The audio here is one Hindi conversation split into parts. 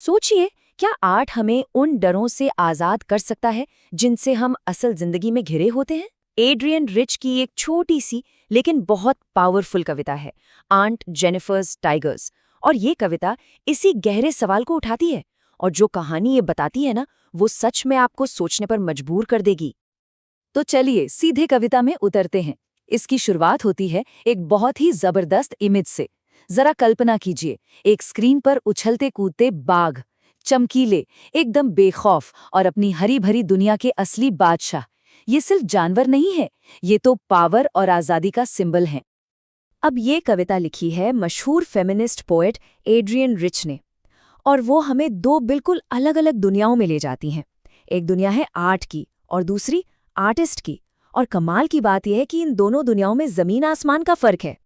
सोचिए, क्या आर्ट हमें उन डरों से आजाद कर सकता है जिनसे हम असल जिंदगी में घिरे होते हैं? एड्रियन रिच की एक छोटी सी लेकिन बहुत पावरफुल कविता है, आंट जेनिफर्स टाइगर्स। और ये कविता इसी गहरे सवाल को उठाती है। और जो कहानी ये बताती है ना, वो सच में आपको सोचने पर मजबूर कर देगी। तो चलिए सीधे कविता में उतरते हैं। इसकी शुरुआत होती है एक बहुत ही जबरदस्त इमेज से। जरा कल्पना कीजिए, एक स्क्रीन पर उछलते कूदते बाघ, चमकीले, एकदम बेखौफ और अपनी हरी भरी दुनिया के असली बादशाह। ये सिर्फ जानवर नहीं है, ये तो पावर और आजादी का सिंबल है। अब ये कविता लिखी है मशहूर फेमिनिस्ट पोएट एड्रियन रिच ने। और वो हमें दो बिल्कुल अलग अलग दुनियाओं में ले जाती हैं। एक दुनिया है आर्ट की और दूसरी आर्टिस्ट की। और कमाल की बात यह है कि इन दोनों दुनियाओं में जमीन आसमान का फर्क है।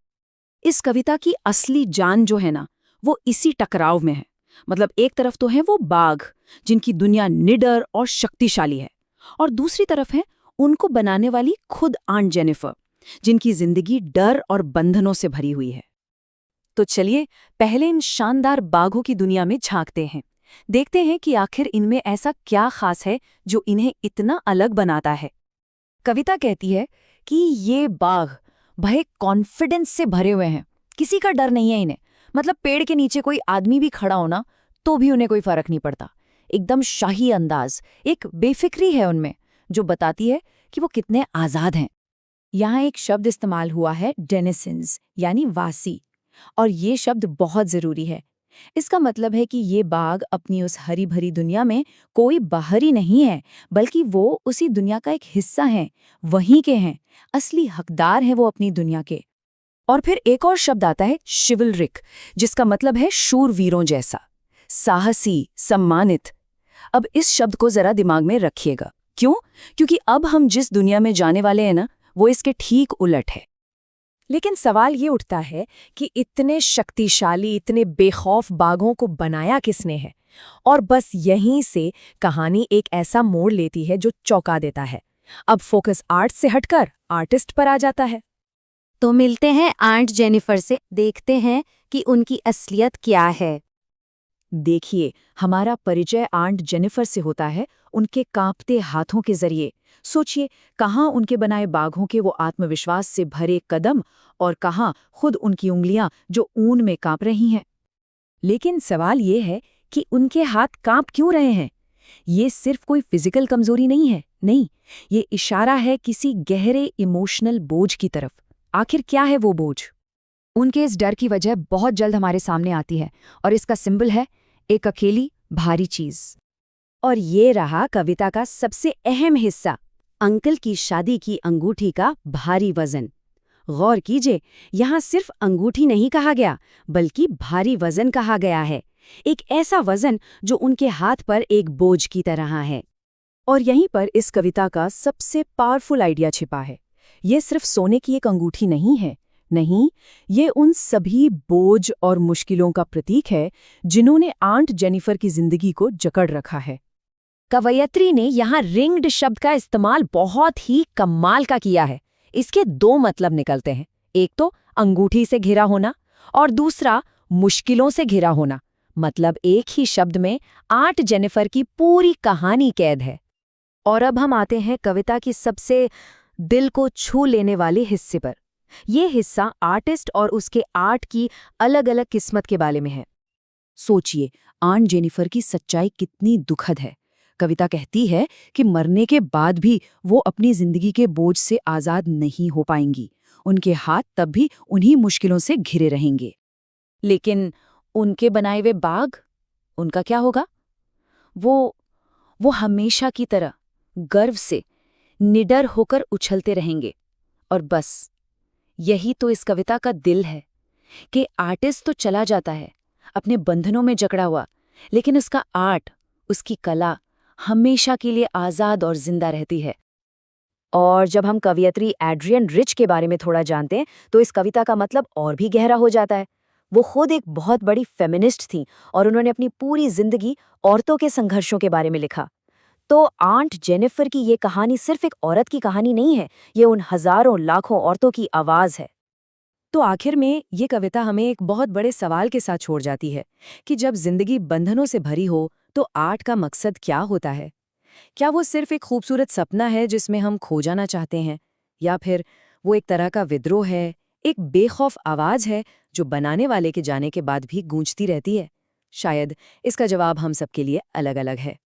इस कविता की असली जान जो है ना, वो इसी टकराव में है। मतलब एक तरफ तो है वो बाघ, जिनकी दुनिया निडर और शक्तिशाली है, और दूसरी तरफ है उनको बनाने वाली खुद आंट जेनिफर, जिनकी जिंदगी डर और बंधनों से भरी हुई है। तो चलिए पहले इन शानदार बाघों की दुनिया में झांकते हैं। देखते हैं कि आखिर इनमें ऐसा क्या खास है जो इन्हें इतना अलग बनाता है। कविता कहती है कि ये बाघ भय कॉन्फिडेंस से भरे हुए हैं। किसी का डर नहीं है इन्हें। मतलब पेड़ के नीचे कोई आदमी भी खड़ा हो ना, तो भी उन्हें कोई फर्क नहीं पड़ता। एकदम शाही अंदाज, एक बेफिक्री है उनमें, जो बताती है कि वो कितने आजाद हैं। यहाँ एक शब्द इस्तेमाल हुआ है, डेनिसन्स, यानी वासी। और ये शब्द बहुत जरूरी है। इसका मतलब है कि ये बाघ अपनी उस हरी भरी दुनिया में कोई बाहरी नहीं है, बल्कि वो उसी दुनिया का एक हिस्सा हैं, वहीं के हैं, असली हकदार हैं वो अपनी दुनिया के। और फिर एक और शब्द आता है, शिवलरिक, जिसका मतलब है शूरवीरों जैसा, साहसी, सम्मानित। अब इस शब्द को जरा दिमाग में रखिएगा। क्यों? क्योंकि अब हम जिस दुनिया में जाने वाले हैं ना, वो इसके ठीक उलट है। लेकिन सवाल ये उठता है कि इतने शक्तिशाली, इतने बेखौफ बाघों को बनाया किसने है? और बस यहीं से कहानी एक ऐसा मोड़ लेती है जो चौंका देता है। अब फोकस आर्ट से हटकर आर्टिस्ट पर आ जाता है। तो मिलते हैं आंट जेनिफर से, देखते हैं कि उनकी असलियत क्या है। देखिए, हमारा परिचय आंट जेनिफर से होता है उनके कांपते हाथों के जरिए। सोचिए, कहाँ उनके बनाए बाघों के वो आत्मविश्वास से भरे कदम, और कहाँ खुद उनकी उंगलियां जो ऊन में कांप रही हैं। लेकिन सवाल ये है कि उनके हाथ कांप क्यों रहे हैं? ये सिर्फ कोई फिजिकल कमजोरी नहीं है, नहीं, ये इशारा है किसी गहरे इमोशनल बोझ की तरफ। आखिर क्या है वो बोझ? उनके इस डर की वजह बहुत जल्द हमारे सामने आती है, और इसका सिंबल है एक अकेली भारी चीज। और ये रहा कविता का सबसे अहम हिस्सा, अंकल की शादी की अंगूठी का भारी वजन। गौर कीजिए, यहाँ सिर्फ अंगूठी नहीं कहा गया, बल्कि भारी वजन कहा गया है। एक ऐसा वजन जो उनके हाथ पर एक बोझ की तरह है। और यहीं पर इस कविता का सबसे पावरफुल आइडिया छिपा है। ये सिर्फ सोने की एक अंगूठी नहीं है, नहीं, ये उन सभी बोझ और मुश्किलों का प्रतीक है जिन्होंने आंट जेनिफर की जिंदगी को जकड़ रखा है। कवयित्री ने यहाँ रिंग्ड शब्द का इस्तेमाल बहुत ही कमाल का किया है। इसके दो मतलब निकलते हैं, एक तो अंगूठी से घिरा होना, और दूसरा मुश्किलों से घिरा होना। मतलब एक ही शब्द में आंट जेनिफर की पूरी कहानी कैद है। और अब हम आते हैं कविता की सबसे दिल को छू लेने वाले हिस्से पर। ये हिस्सा आर्टिस्ट और उसके आर्ट की अलग अलग किस्मत के बारे में है। सोचिए, आंट जेनिफर की सच्चाई कितनी दुखद है। कविता कहती है कि मरने के बाद भी वो अपनी जिंदगी के बोझ से आजाद नहीं हो पाएंगी। उनके हाथ तब भी उन्हीं मुश्किलों से घिरे रहेंगे। लेकिन उनके बनाए हुए बाघ, उनका क्या होगा? वो हमेशा की तरह गर्व से निडर होकर उछलते रहेंगे। और बस यही तो इस कविता का दिल है कि आर्टिस्ट तो चला जाता है अपने बंधनों में जकड़ा हुआ, लेकिन उसका आर्ट, उसकी कला हमेशा के लिए आजाद और जिंदा रहती है। और जब हम कवयित्री एड्रियन रिच के बारे में थोड़ा जानते हैं, तो इस कविता का मतलब और भी गहरा हो जाता है। वो खुद एक बहुत बड़ी फेमिनिस्ट थी, और उन्होंने अपनी पूरी जिंदगी औरतों के संघर्षों के बारे में लिखा। तो आंट जेनिफर की ये कहानी सिर्फ एक औरत की कहानी नहीं है, ये उन हजारों लाखों औरतों की आवाज है। तो आखिर में ये कविता हमें एक बहुत बड़े सवाल के साथ छोड़ जाती है कि जब जिंदगी बंधनों से भरी हो तो आर्ट का मकसद क्या होता है? क्या वो सिर्फ एक खूबसूरत सपना है जिसमें हम खो जाना चाहते हैं, या फिर वो एक तरह का विद्रोह है, एक बेखौफ आवाज है जो बनाने वाले के जाने के बाद भी गूंजती रहती है? शायद इसका जवाब हम सबके लिए अलग-अलग है।